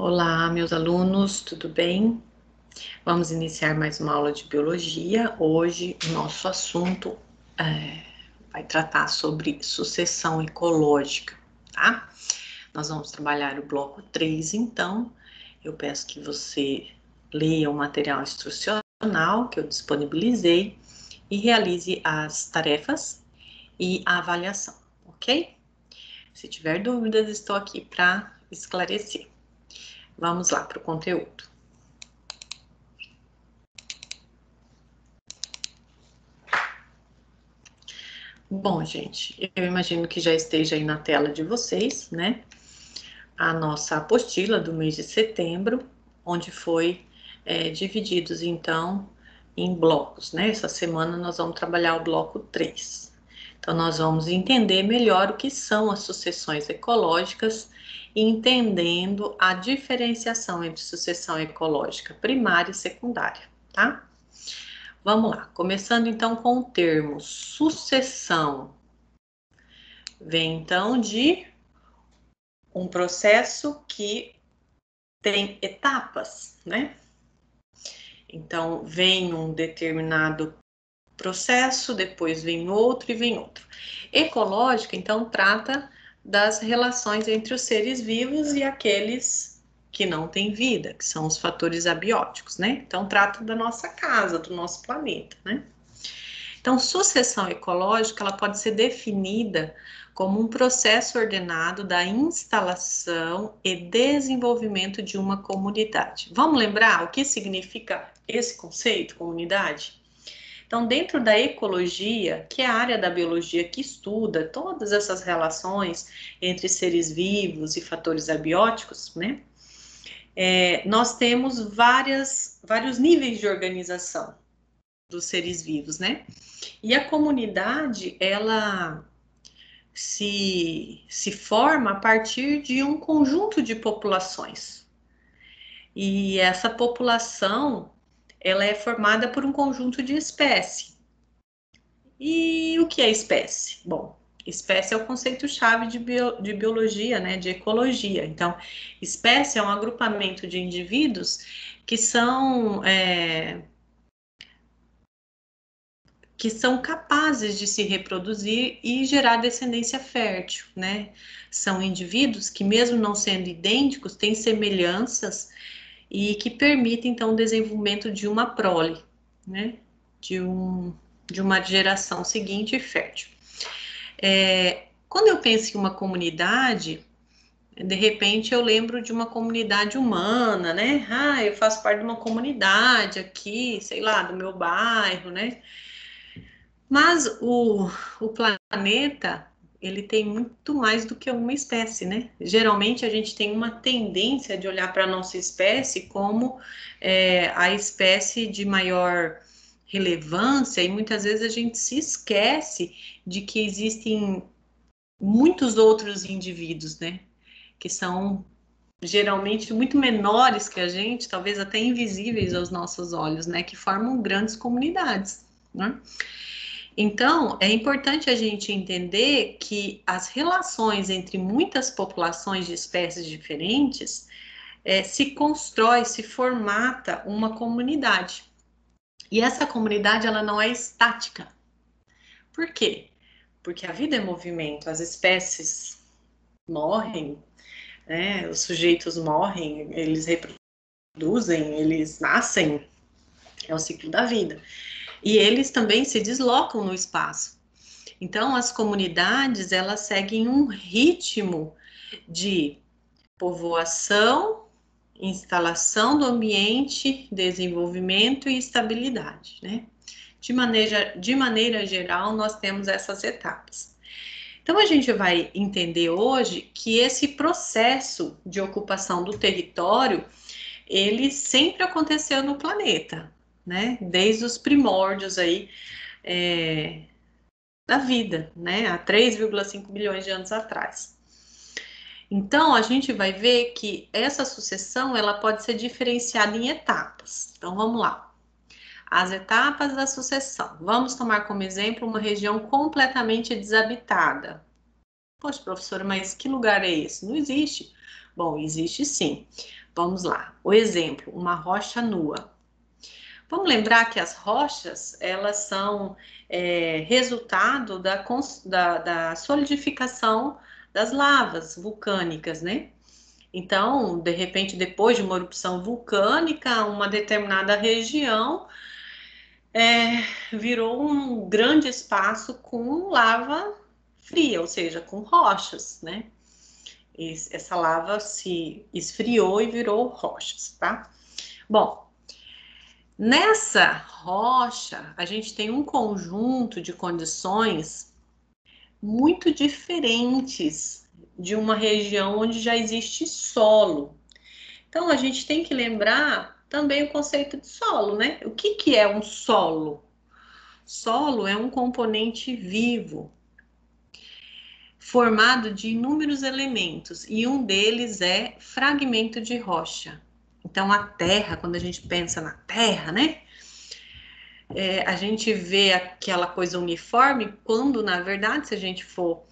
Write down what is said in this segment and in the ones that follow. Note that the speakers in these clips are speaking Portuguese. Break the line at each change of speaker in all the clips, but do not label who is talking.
Olá, meus alunos, tudo bem? Vamos iniciar mais uma aula de biologia. Hoje, o nosso assunto vai tratar sobre sucessão ecológica, tá? Nós vamos trabalhar o bloco 3, então. Eu peço que você leia o material instrucional que eu disponibilizei e realize as tarefas e a avaliação, ok? Se tiver dúvidas, estou aqui para esclarecer. Vamos lá para o conteúdo. Bom, gente, eu imagino que já esteja aí na tela de vocês, né? A nossa apostila do mês de setembro, onde foi divididos, então, em blocos, né? Essa semana nós vamos trabalhar o bloco 3. Então, nós vamos entender melhor o que são as sucessões ecológicas e entendendo a diferenciação entre sucessão ecológica primária e secundária, tá? Vamos lá, começando então com o termo sucessão. Vem então de um processo que tem etapas, né? Então, vem um determinado processo, depois vem outro e vem outro. Ecológica, então, trata das relações entre os seres vivos e aqueles que não têm vida, que são os fatores abióticos, né? Então, trata da nossa casa, do nosso planeta, né? Então, sucessão ecológica, ela pode ser definida como um processo ordenado da instalação e desenvolvimento de uma comunidade. Vamos lembrar o que significa esse conceito, comunidade? Então, dentro da ecologia, que é a área da biologia que estuda todas essas relações entre seres vivos e fatores abióticos, né? Nós temos vários níveis de organização dos seres vivos, né? E a comunidade, ela se forma a partir de um conjunto de populações. E essa população, ela é formada por um conjunto de espécies. E o que é espécie? Bom, espécie é o conceito-chave de biologia, né, de ecologia. Então, espécie é um agrupamento de indivíduos que são capazes de se reproduzir e gerar descendência fértil, né? São indivíduos que, mesmo não sendo idênticos, têm semelhanças e que permitem, então, o desenvolvimento de uma prole, né? De uma geração seguinte fértil. Quando eu penso em uma comunidade, de repente eu lembro de uma comunidade humana, né? Ah, eu faço parte de uma comunidade aqui, sei lá, do meu bairro, né? Mas o planeta, ele tem muito mais do que uma espécie, né? Geralmente a gente tem uma tendência de olhar para a nossa espécie como a espécie de maior relevância e muitas vezes a gente se esquece de que existem muitos outros indivíduos, né? Que são geralmente muito menores que a gente, talvez até invisíveis aos nossos olhos, né? Que formam grandes comunidades, né? Então, é importante a gente entender que as relações entre muitas populações de espécies diferentes se constrói, se formata uma comunidade. E essa comunidade, ela não é estática. Por quê? Porque a vida é movimento, as espécies morrem, né? Os sujeitos morrem, eles reproduzem, eles nascem, é o ciclo da vida. E eles também se deslocam no espaço. Então, as comunidades, elas seguem um ritmo de povoação, instalação do ambiente, desenvolvimento e estabilidade, né? De maneira geral, nós temos essas etapas. Então, a gente vai entender hoje que esse processo de ocupação do território, ele sempre aconteceu no planeta, né? Desde os primórdios aí, da vida, né? Há 3,5 bilhões de anos atrás. Então, a gente vai ver que essa sucessão, ela pode ser diferenciada em etapas. Então, vamos lá. As etapas da sucessão. Vamos tomar como exemplo uma região completamente desabitada. Poxa, professora, mas que lugar é esse? Não existe. Bom, existe sim. Vamos lá. O exemplo, uma rocha nua. Vamos lembrar que as rochas, elas são resultado da solidificação das lavas vulcânicas, né? Então, de repente, depois de uma erupção vulcânica, uma determinada região virou um grande espaço com lava fria, ou seja, com rochas, né? Essa lava se esfriou e virou rochas, tá? Bom, nessa rocha, a gente tem um conjunto de condições muito diferentes de uma região onde já existe solo. Então, a gente tem que lembrar também o conceito de solo, né? O que que é um solo? Solo é um componente vivo, formado de inúmeros elementos, e um deles é fragmento de rocha. Então, a terra, quando a gente pensa na terra, né? A gente vê aquela coisa uniforme, quando, na verdade, se a gente for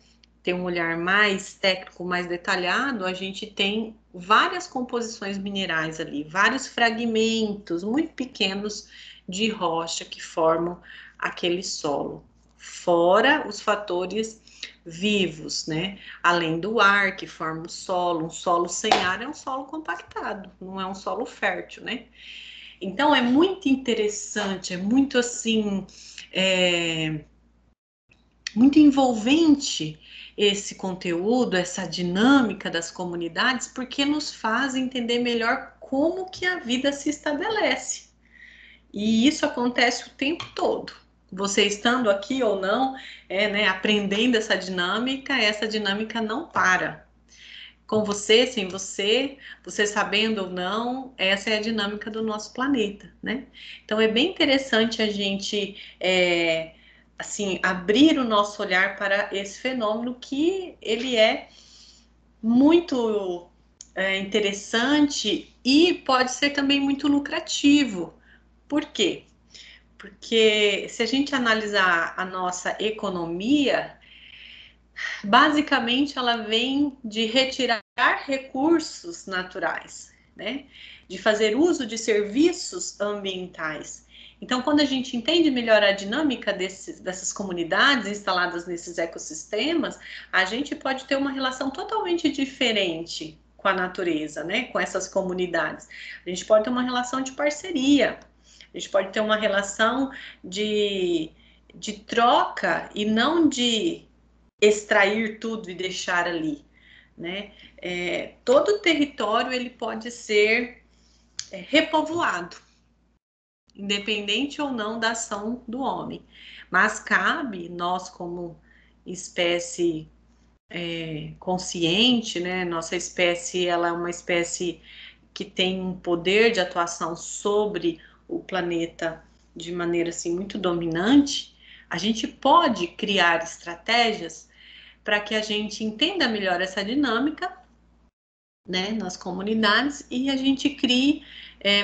ter um olhar mais técnico, mais detalhado, a gente tem várias composições minerais ali, vários fragmentos muito pequenos de rocha que formam aquele solo. Fora os fatores vivos, né? Além do ar que forma o solo, um solo sem ar é um solo compactado, não é um solo fértil, né? Então é muito interessante, é muito assim, muito envolvente esse conteúdo, essa dinâmica das comunidades, porque nos faz entender melhor como que a vida se estabelece. E isso acontece o tempo todo. Você estando aqui ou não, né, aprendendo essa dinâmica não para. Com você, sem você, você sabendo ou não, essa é a dinâmica do nosso planeta, né? Então é bem interessante a gente assim abrir o nosso olhar para esse fenômeno que ele é muito interessante e pode ser também muito lucrativo. Por quê? Porque se a gente analisar a nossa economia, basicamente ela vem de retirar recursos naturais, né? De fazer uso de serviços ambientais. Então, quando a gente entende melhor a dinâmica dessas comunidades instaladas nesses ecossistemas, a gente pode ter uma relação totalmente diferente com a natureza, né? Com essas comunidades. A gente pode ter uma relação de parceria, a gente pode ter uma relação de troca e não de extrair tudo e deixar ali, né? Todo o território ele pode ser repovoado, independente ou não da ação do homem, mas cabe nós como espécie consciente, né? Nossa espécie ela é uma espécie que tem um poder de atuação sobre o planeta de maneira assim muito dominante. A gente pode criar estratégias para que a gente entenda melhor essa dinâmica, né, nas comunidades e a gente crie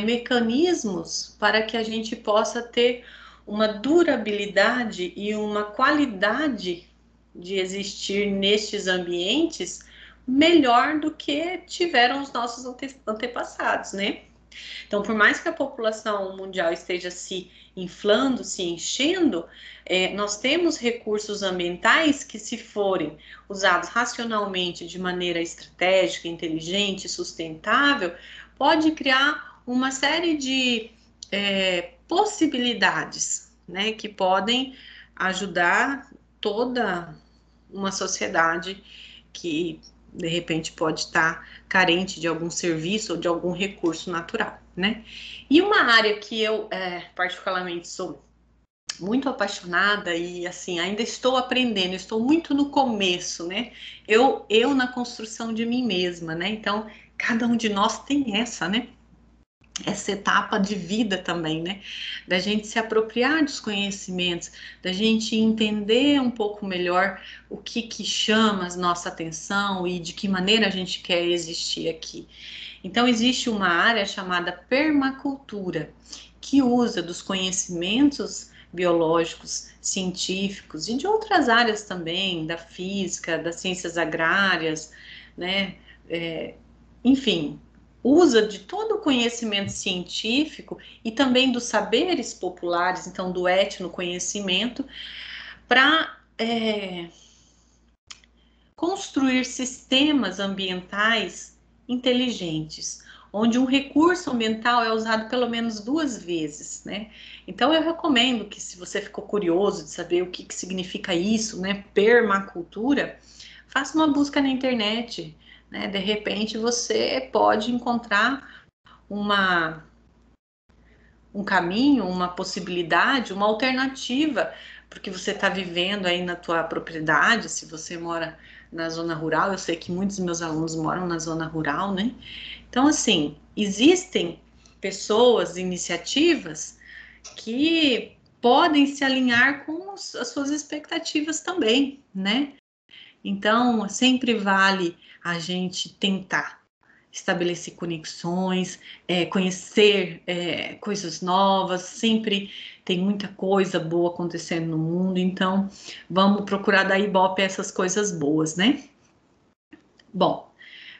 mecanismos para que a gente possa ter uma durabilidade e uma qualidade de existir nestes ambientes melhor do que tiveram os nossos antepassados, né? Então, por mais que a população mundial esteja se inflando, se enchendo, nós temos recursos ambientais que, se forem usados racionalmente, de maneira estratégica, inteligente, sustentável, pode criar uma série de possibilidades, né, que podem ajudar toda uma sociedade que de repente pode estar carente de algum serviço ou de algum recurso natural, né? E uma área que eu particularmente sou muito apaixonada e assim ainda estou aprendendo, estou muito no começo, né? Eu na construção de mim mesma, né? Então cada um de nós tem essa etapa de vida também, né? Da gente se apropriar dos conhecimentos, da gente entender um pouco melhor o que que chama a nossa atenção e de que maneira a gente quer existir aqui. Então, existe uma área chamada permacultura, que usa dos conhecimentos biológicos, científicos e de outras áreas também, da física, das ciências agrárias, né? Enfim, usa de todo o conhecimento científico e também dos saberes populares, então do etnoconhecimento, para construir sistemas ambientais inteligentes, onde um recurso ambiental é usado pelo menos 2 vezes, né? Então eu recomendo que, se você ficou curioso de saber o que significa isso, né, permacultura, faça uma busca na internet, né? De repente você pode encontrar um caminho, uma possibilidade, uma alternativa, porque você está vivendo aí na tua propriedade. Se você mora na zona rural, eu sei que muitos dos meus alunos moram na zona rural, né? Então, assim, existem pessoas, iniciativas que podem se alinhar com as suas expectativas também, né? Então, sempre vale a gente tentar estabelecer conexões, conhecer coisas novas. Sempre tem muita coisa boa acontecendo no mundo, então vamos procurar dar ibope a essas coisas boas, né? Bom,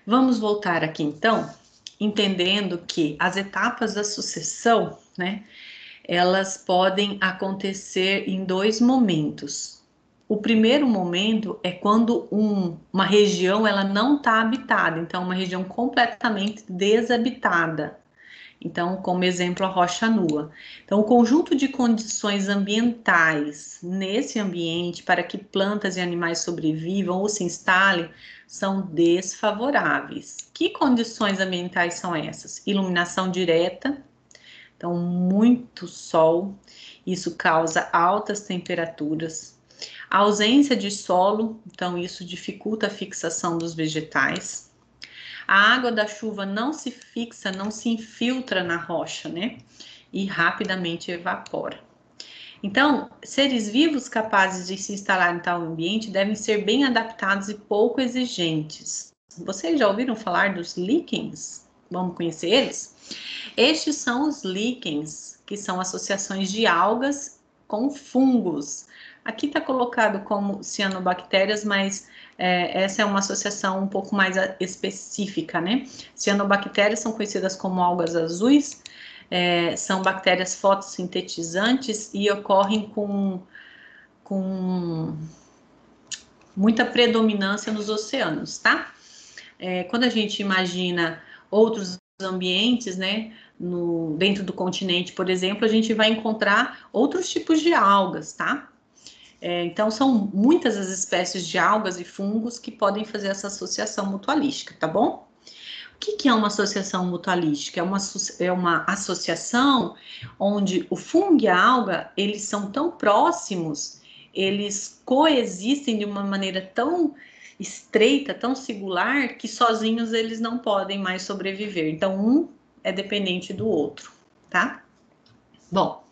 vamos voltar aqui então, entendendo que as etapas da sucessão, né, elas podem acontecer em 2 momentos. O primeiro momento é quando uma região ela não está habitada, então uma região completamente desabitada. Então, como exemplo, a rocha nua. Então, o conjunto de condições ambientais nesse ambiente para que plantas e animais sobrevivam ou se instalem são desfavoráveis. Que condições ambientais são essas? Iluminação direta, então muito sol, isso causa altas temperaturas. A ausência de solo, então isso dificulta a fixação dos vegetais. A água da chuva não se fixa, não se infiltra na rocha, né? E rapidamente evapora. Então, seres vivos capazes de se instalar em tal ambiente devem ser bem adaptados e pouco exigentes. Vocês já ouviram falar dos líquens? Vamos conhecer eles? Estes são os líquens, que são associações de algas com fungos. Aqui está colocado como cianobactérias, mas essa é uma associação um pouco mais específica, né? Cianobactérias são conhecidas como algas azuis, são bactérias fotossintetizantes e ocorrem com muita predominância nos oceanos, tá? Quando a gente imagina outros ambientes, né, dentro do continente, por exemplo, a gente vai encontrar outros tipos de algas, tá? Então, são muitas as espécies de algas e fungos que podem fazer essa associação mutualística, tá bom? O que é uma associação mutualística? É uma associação onde o fungo e a alga, eles são tão próximos, eles coexistem de uma maneira tão estreita, tão singular, que sozinhos eles não podem mais sobreviver. Então, um é dependente do outro, tá? Bom,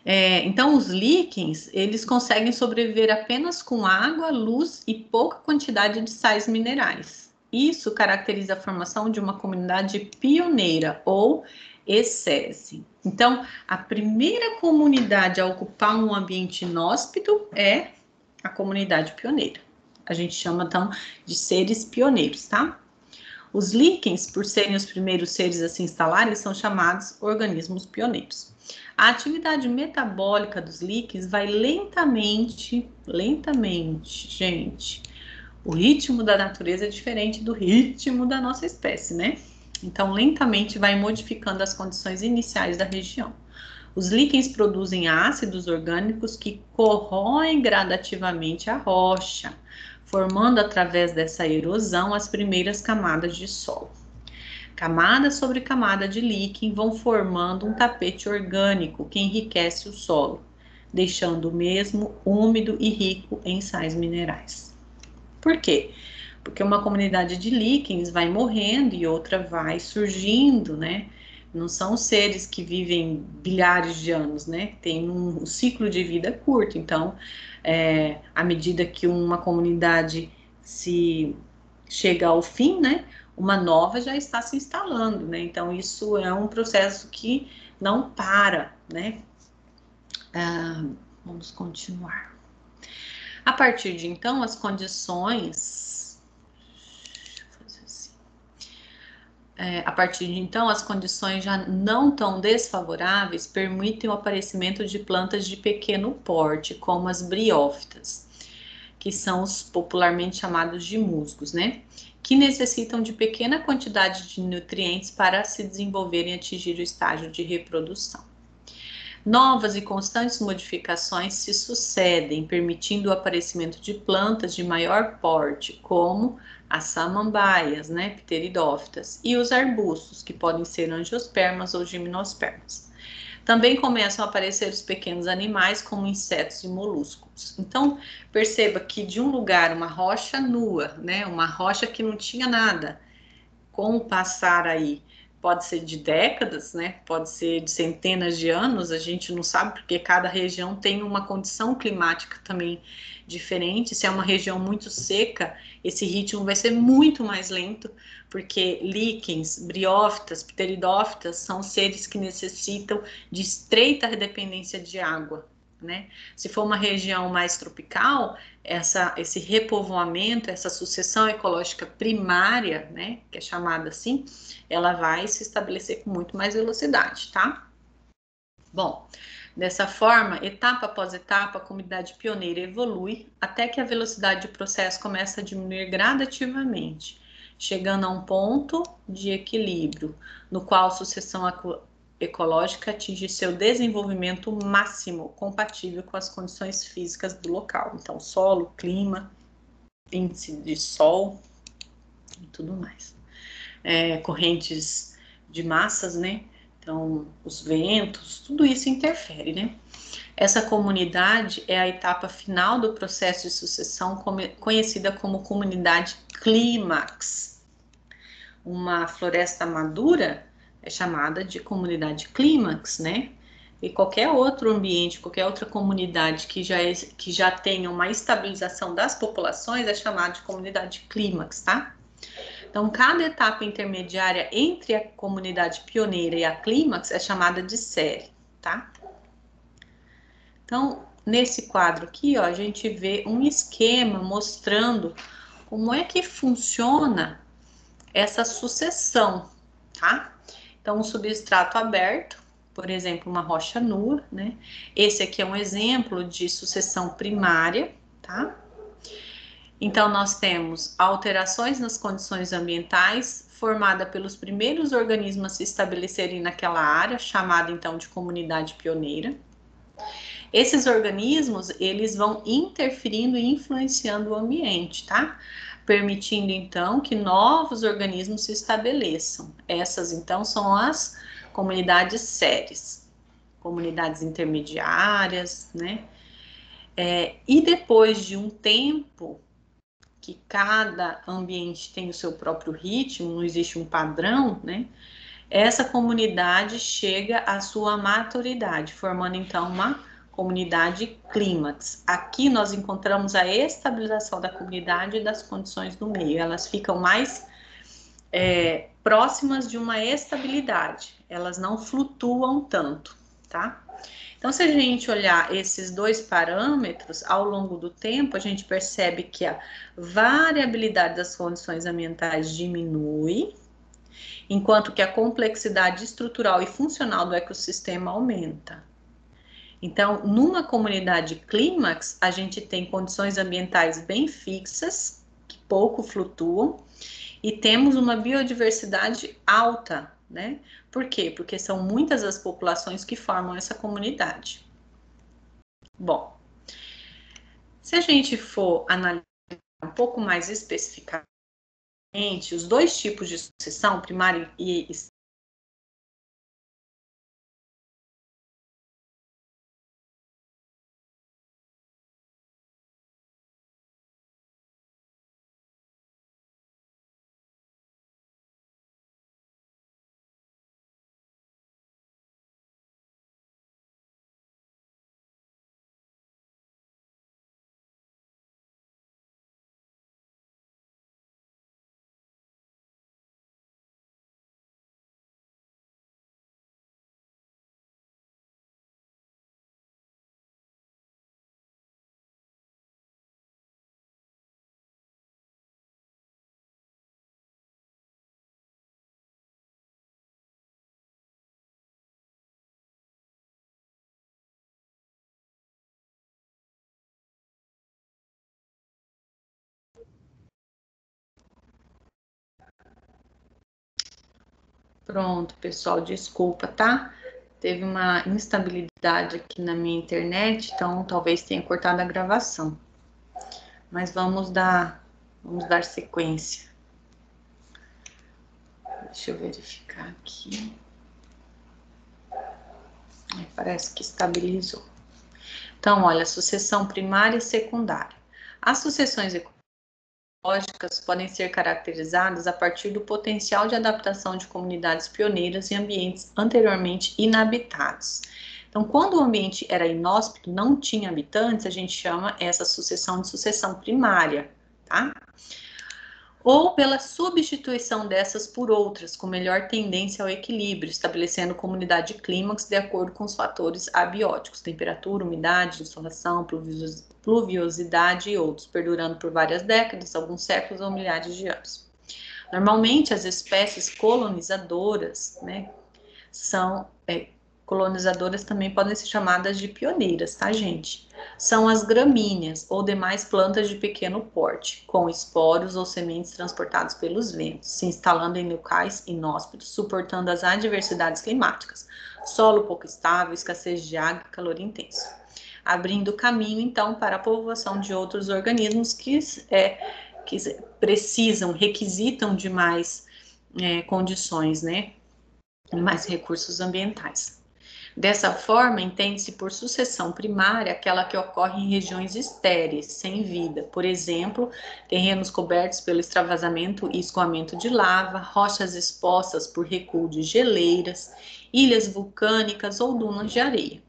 então os líquens, eles conseguem sobreviver apenas com água, luz e pouca quantidade de sais minerais. Isso caracteriza a formação de uma comunidade pioneira ou ESSESI. Então, a primeira comunidade a ocupar um ambiente inóspito é a comunidade pioneira. A gente chama então de seres pioneiros, tá? Os líquens, por serem os primeiros seres a se instalarem, são chamados organismos pioneiros. A atividade metabólica dos líquens vai lentamente, gente. O ritmo da natureza é diferente do ritmo da nossa espécie, né? Então, lentamente vai modificando as condições iniciais da região. Os líquens produzem ácidos orgânicos que corroem gradativamente a rocha, formando através dessa erosão as primeiras camadas de solo. Camada sobre camada de líquen vão formando um tapete orgânico que enriquece o solo, deixando o mesmo úmido e rico em sais minerais. Por quê? Porque uma comunidade de líquens vai morrendo e outra vai surgindo, né? Não são seres que vivem bilhares de anos, né? Tem um ciclo de vida curto. Então, à medida que uma comunidade se chega ao fim, né? Uma nova já está se instalando, né? Então, isso é um processo que não para, né? Vamos continuar. A partir de então, as condições A partir de então, as condições já não tão desfavoráveis permitem o aparecimento de plantas de pequeno porte, como as briófitas, que são os popularmente chamados de musgos, né? Que necessitam de pequena quantidade de nutrientes para se desenvolverem e atingir o estágio de reprodução. Novas e constantes modificações se sucedem, permitindo o aparecimento de plantas de maior porte, como as samambaias, né, pteridófitas, e os arbustos, que podem ser angiospermas ou gimnospermas. Também começam a aparecer os pequenos animais, como insetos e moluscos. Então, perceba que de um lugar, uma rocha nua, né, uma rocha que não tinha nada, com o passar aí, pode ser de décadas, né? Pode ser de centenas de anos, a gente não sabe, porque cada região tem uma condição climática também diferente. Se é uma região muito seca, esse ritmo vai ser muito mais lento, porque líquens, briófitas, pteridófitas são seres que necessitam de estreita dependência de água, né? Se for uma região mais tropical, esse repovoamento, essa sucessão ecológica primária, né, que é chamada assim, ela vai se estabelecer com muito mais velocidade, tá? Bom, dessa forma, etapa após etapa, a comunidade pioneira evolui até que a velocidade de processo começa a diminuir gradativamente, chegando a um ponto de equilíbrio, no qual a sucessão ecológica atinge seu desenvolvimento máximo, compatível com as condições físicas do local. Então, solo, clima, índice de sol e tudo mais. Correntes de massas, né? Então, os ventos, tudo isso interfere, né? Essa comunidade é a etapa final do processo de sucessão, conhecida como comunidade clímax. Uma floresta madura é chamada de comunidade clímax, né? E qualquer outro ambiente, qualquer outra comunidade que já tenha uma estabilização das populações é chamada de comunidade clímax, tá? Então, cada etapa intermediária entre a comunidade pioneira e a clímax é chamada de série, tá? Então, nesse quadro aqui, ó, a gente vê um esquema mostrando como é que funciona essa sucessão, tá? Então, um substrato aberto, por exemplo, uma rocha nua, né? Esse aqui é um exemplo de sucessão primária, tá? Então, nós temos alterações nas condições ambientais, formada pelos primeiros organismos a se estabelecerem naquela área, chamada então de comunidade pioneira. Esses organismos, eles vão interferindo e influenciando o ambiente, tá? Permitindo então que novos organismos se estabeleçam. Essas então são as comunidades séries, comunidades intermediárias, né? E depois de um tempo que cada ambiente tem o seu próprio ritmo, não existe um padrão, né? Essa comunidade chega à sua maturidade, formando então uma comunidade clímax. Aqui nós encontramos a estabilização da comunidade e das condições do meio. Elas ficam mais próximas de uma estabilidade. Elas não flutuam tanto, tá? Então, se a gente olhar esses dois parâmetros ao longo do tempo, a gente percebe que a variabilidade das condições ambientais diminui, enquanto que a complexidade estrutural e funcional do ecossistema aumenta. Então, numa comunidade clímax, a gente tem condições ambientais bem fixas, que pouco flutuam, e temos uma biodiversidade alta, né? Por quê? Porque são muitas as populações que formam essa comunidade. Bom, se a gente for analisar um pouco mais especificamente os dois tipos de sucessão, primária e Pronto, pessoal, desculpa, tá? Teve uma instabilidade aqui na minha internet, então talvez tenha cortado a gravação. Mas vamos dar sequência. Deixa eu verificar aqui. Parece que estabilizou. Então, olha, sucessão primária e secundária. As sucessões ecológicas podem ser caracterizadas a partir do potencial de adaptação de comunidades pioneiras em ambientes anteriormente inabitados. Então, quando o ambiente era inóspito, não tinha habitantes, a gente chama essa sucessão de sucessão primária, tá? Ou pela substituição dessas por outras, com melhor tendência ao equilíbrio, estabelecendo comunidade clímax de acordo com os fatores abióticos, temperatura, umidade, insolação, pluviosidade e outros, perdurando por várias décadas, alguns séculos ou milhares de anos. Normalmente, as espécies colonizadoras, né, colonizadoras também podem ser chamadas de pioneiras, tá, gente? São as gramíneas ou demais plantas de pequeno porte, com esporos ou sementes transportados pelos ventos, se instalando em locais inóspitos, suportando as adversidades climáticas, solo pouco estável, escassez de água e calor intenso, abrindo caminho, então, para a povoação de outros organismos que precisam, requisitam de mais condições, né? Mais recursos ambientais. Dessa forma, entende-se por sucessão primária aquela que ocorre em regiões estéreis, sem vida, por exemplo, terrenos cobertos pelo extravasamento e escoamento de lava, rochas expostas por recuo de geleiras, ilhas vulcânicas ou dunas de areia.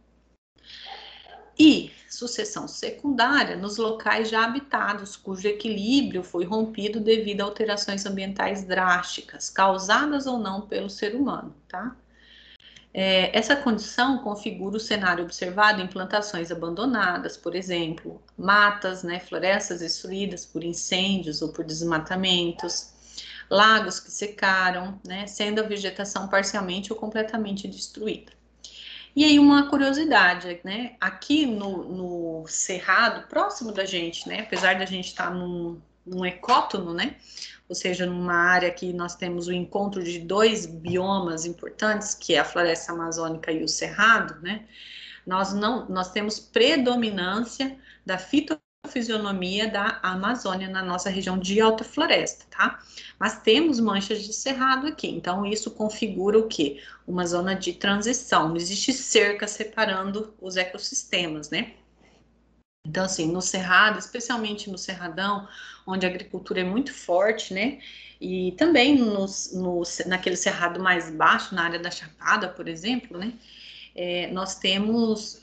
E sucessão secundária nos locais já habitados, cujo equilíbrio foi rompido devido a alterações ambientais drásticas, causadas ou não pelo ser humano, tá? Essa condição configura o cenário observado em plantações abandonadas, por exemplo, matas, né, florestas destruídas por incêndios ou por desmatamentos, lagos que secaram, né, sendo a vegetação parcialmente ou completamente destruída. E aí uma curiosidade, né, aqui no Cerrado, próximo da gente, né, apesar da gente estar num ecótono, né, ou seja, numa área que nós temos o encontro de dois biomas importantes, que é a floresta amazônica e o cerrado, né? Nós temos predominância da fitofisionomia da Amazônia na nossa região de alta floresta, tá? Mas temos manchas de cerrado aqui, então isso configura o quê? Uma zona de transição, não existe cerca separando os ecossistemas, né? Então, assim, no Cerrado, especialmente no Cerradão, onde a agricultura é muito forte, né? E também naquele cerrado mais baixo, na área da Chapada, por exemplo, né? Nós temos,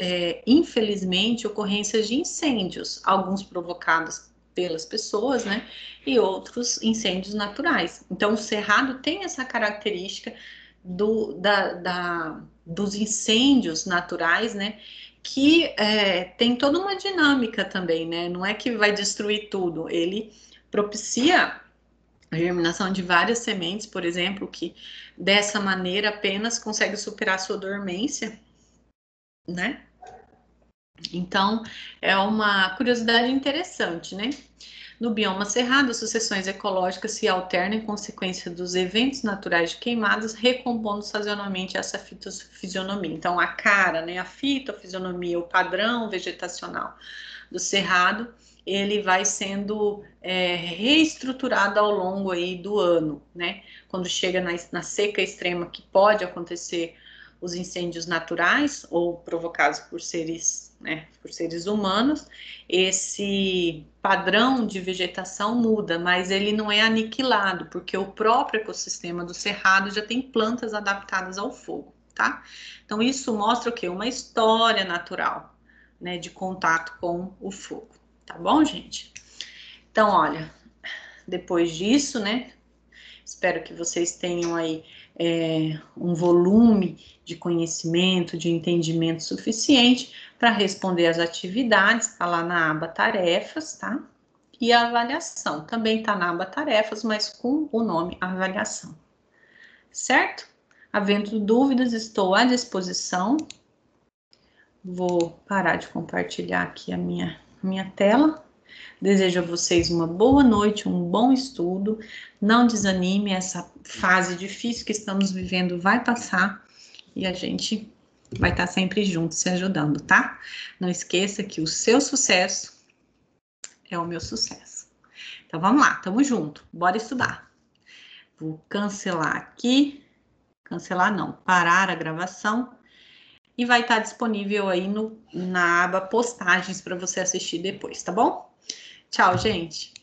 infelizmente, ocorrências de incêndios, alguns provocados pelas pessoas, né? E outros incêndios naturais. Então, o Cerrado tem essa característica dos incêndios naturais, né? Que tem toda uma dinâmica também, né? Não é que vai destruir tudo, ele propicia a germinação de várias sementes, por exemplo, que dessa maneira apenas consegue superar sua dormência, né? Então, é uma curiosidade interessante, né? No bioma cerrado, as sucessões ecológicas se alternam em consequência dos eventos naturais de queimadas, recompondo sazonalmente essa fitofisionomia. Então, a cara, né, a fitofisionomia, o padrão vegetacional do cerrado, ele vai sendo reestruturado ao longo aí do ano, né? Quando chega na seca extrema, que pode acontecer os incêndios naturais ou provocados por seres, né, por seres humanos, esse padrão de vegetação muda, mas ele não é aniquilado, porque o próprio ecossistema do cerrado já tem plantas adaptadas ao fogo, tá? Então isso mostra o quê? Uma história natural, né, de contato com o fogo, tá bom, gente? Então, olha, depois disso, né, espero que vocês tenham aí um volume de conhecimento, de entendimento suficiente para responder as atividades, tá lá na aba tarefas, tá? E a avaliação, também tá na aba tarefas, mas com o nome avaliação, certo? Havendo dúvidas, estou à disposição. Vou parar de compartilhar aqui a minha tela. Desejo a vocês uma boa noite, um bom estudo. Não desanime, essa fase difícil que estamos vivendo vai passar e a gente vai estar sempre junto se ajudando, tá? Não esqueça que o seu sucesso é o meu sucesso. Então vamos lá, tamo junto, bora estudar. Vou cancelar aqui, cancelar não, parar a gravação e vai estar disponível aí na aba postagens para você assistir depois, tá bom? Tchau, gente!